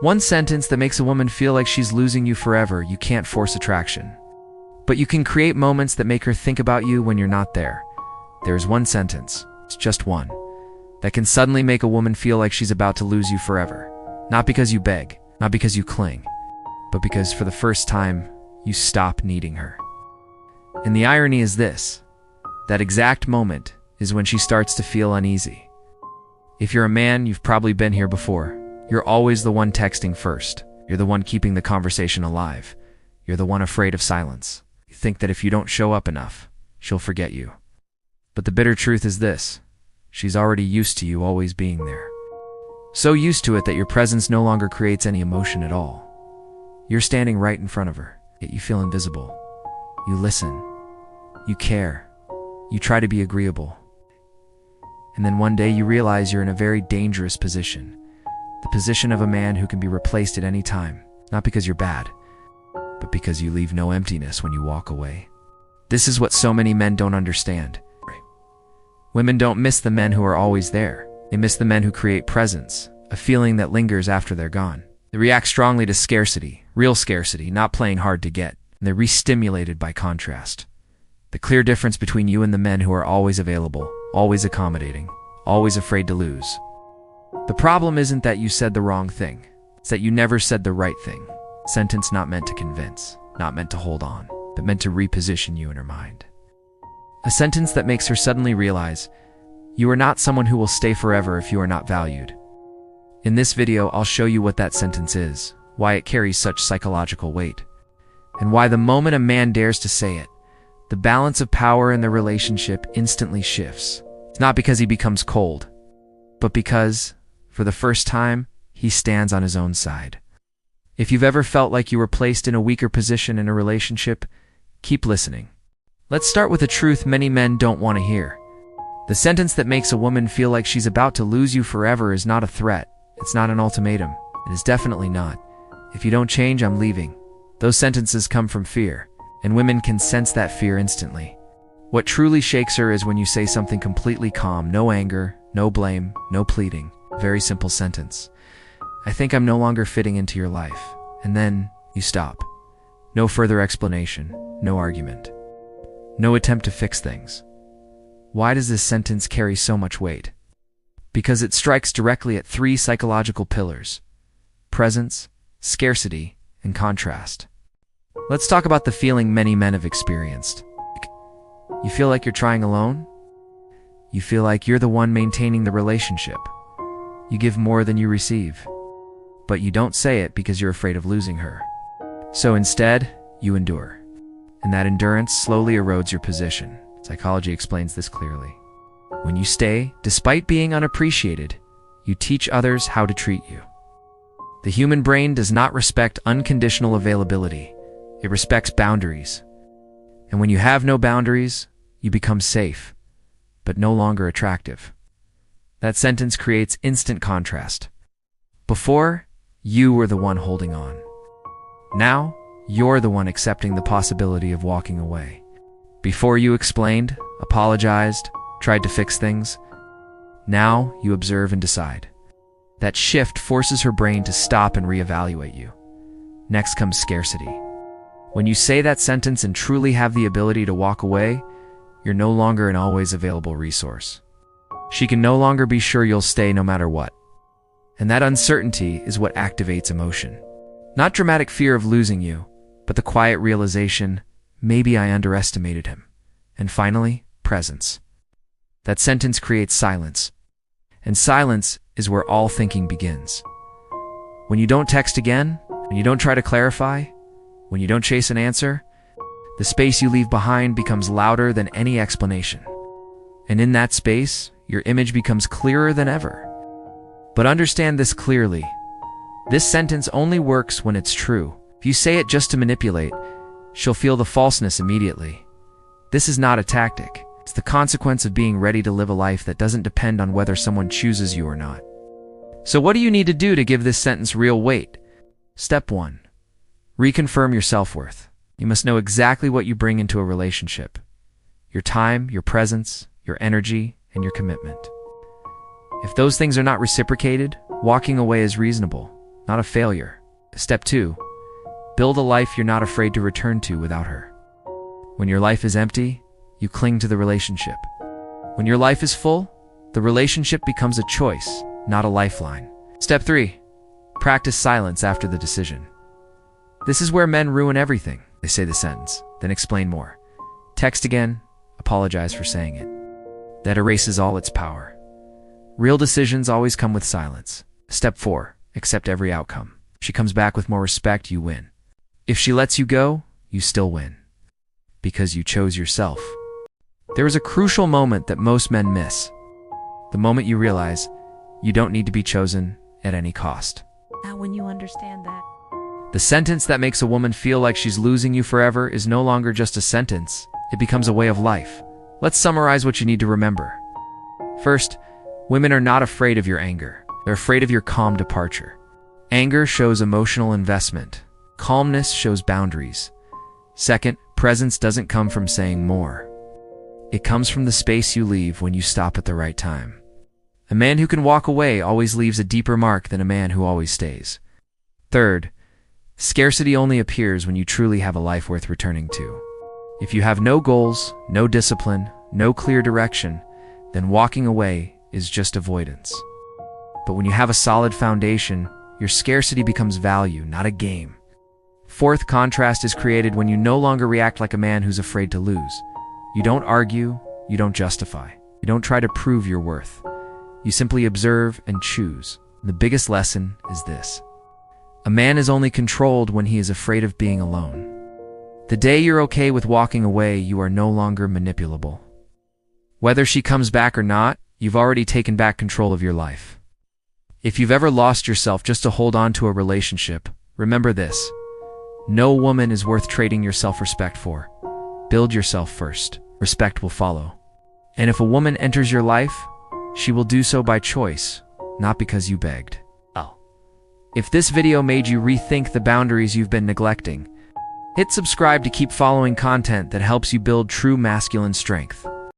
One sentence that makes a woman feel like she's losing you forever. You can't force attraction, but you can create moments that make her think about you when you're not there. There's one sentence, it's just one, that can suddenly make a woman feel like she's about to lose you forever. Not because you beg, not because you cling, but because for the first time, you stop needing her. And the irony is this: that exact moment is when she starts to feel uneasy. If you're a man, you've probably been here before. You're always the one texting first. You're the one keeping the conversation alive. You're the one afraid of silence. You think that if you don't show up enough, she'll forget you. But the bitter truth is this: she's already used to you always being there. So used to it that your presence no longer creates any emotion at all. You're standing right in front of her, yet you feel invisible. You listen. You care. You try to be agreeable. And then one day you realize you're in a very dangerous position. The position of a man who can be replaced at any time, not because you're bad, but because you leave no emptiness when you walk away. This is what so many men don't understand. Women don't miss the men who are always there. They miss the men who create presence, a feeling that lingers after they're gone. They react strongly to scarcity, real scarcity, not playing hard to get, and they're re-stimulated by contrast. The clear difference between you and the men who are always available, always accommodating, always afraid to lose. The problem isn't that you said the wrong thing. It's that you never said the right thing. Sentence not meant to convince, not meant to hold on, but meant to reposition you in her mind. A sentence that makes her suddenly realize you are not someone who will stay forever if you are not valued. In this video, I'll show you what that sentence is, why it carries such psychological weight, and why the moment a man dares to say it, the balance of power in the relationship instantly shifts. It's not because he becomes cold, but because, for the first time, he stands on his own side. If you've ever felt like you were placed in a weaker position in a relationship, keep listening. Let's start with a truth many men don't want to hear. The sentence that makes a woman feel like she's about to lose you forever is not a threat. It's not an ultimatum. It is definitely not. If you don't change, I'm leaving. Those sentences come from fear, and women can sense that fear instantly. What truly shakes her is when you say something completely calm, no anger, no blame, no pleading. Very simple sentence. I think I'm no longer fitting into your life. And then you stop. No further explanation, no argument. No attempt to fix things. Why does this sentence carry so much weight? Because it strikes directly at three psychological pillars: presence, scarcity, and contrast. Let's talk about the feeling many men have experienced. You feel like you're trying alone? You feel like you're the one maintaining the relationship. You give more than you receive. But you don't say it because you're afraid of losing her. So instead, you endure. And that endurance slowly erodes your position. Psychology explains this clearly. When you stay, despite being unappreciated, you teach others how to treat you. The human brain does not respect unconditional availability. It respects boundaries. And when you have no boundaries, you become safe, but no longer attractive. That sentence creates instant contrast. Before, you were the one holding on. Now, you're the one accepting the possibility of walking away. Before you explained, apologized, tried to fix things. Now you observe and decide. That shift forces her brain to stop and reevaluate you. Next comes scarcity. When you say that sentence and truly have the ability to walk away, you're no longer an always available resource. She can no longer be sure you'll stay no matter what. And that uncertainty is what activates emotion. Not dramatic fear of losing you, but the quiet realization, maybe I underestimated him. And finally, presence. That sentence creates silence. And silence is where all thinking begins. When you don't text again, when you don't try to clarify, when you don't chase an answer, the space you leave behind becomes louder than any explanation. And in that space, your image becomes clearer than ever. But understand this clearly. This sentence only works when it's true. If you say it just to manipulate, she'll feel the falseness immediately. This is not a tactic. It's the consequence of being ready to live a life that doesn't depend on whether someone chooses you or not. So what do you need to do to give this sentence real weight? Step 1. Reconfirm your self-worth. You must know exactly what you bring into a relationship. Your time, your presence, your energy, and your commitment. If those things are not reciprocated, walking away is reasonable. not a failure. Step 2. Build a life you're not afraid to return to without her. When your life is empty, you cling to the relationship. When your life is full, the relationship becomes a choice, not a lifeline. Step 3. Practice silence after the decision. This is where men ruin everything. They say the sentence, then explain more. Text again, apologize for saying it. That erases all its power. Real decisions always come with silence. Step 4. Accept every outcome. If she comes back with more respect, you win. If she lets you go, you still win. Because you chose yourself. There is a crucial moment that most men miss. The moment you realize you don't need to be chosen at any cost. Now when you understand that. The sentence that makes a woman feel like she's losing you forever is no longer just a sentence. It becomes a way of life. Let's summarize what you need to remember. First, women are not afraid of your anger. They're afraid of your calm departure. Anger shows emotional investment. Calmness shows boundaries. Second, presence doesn't come from saying more. It comes from the space you leave when you stop at the right time. A man who can walk away always leaves a deeper mark than a man who always stays. Third, scarcity only appears when you truly have a life worth returning to. If you have no goals, no discipline, no clear direction, then walking away is just avoidance. But when you have a solid foundation, your scarcity becomes value, not a game. Fourth, contrast is created when you no longer react like a man who's afraid to lose. You don't argue, you don't justify. You don't try to prove your worth. You simply observe and choose. The biggest lesson is this. A man is only controlled when he is afraid of being alone. The day you're okay with walking away, you are no longer manipulable. Whether she comes back or not, you've already taken back control of your life. If you've ever lost yourself just to hold on to a relationship, remember this. No woman is worth trading your self-respect for. Build yourself first. Respect will follow. And if a woman enters your life, she will do so by choice, not because you begged. If this video made you rethink the boundaries you've been neglecting, hit subscribe to keep following content that helps you build true masculine strength.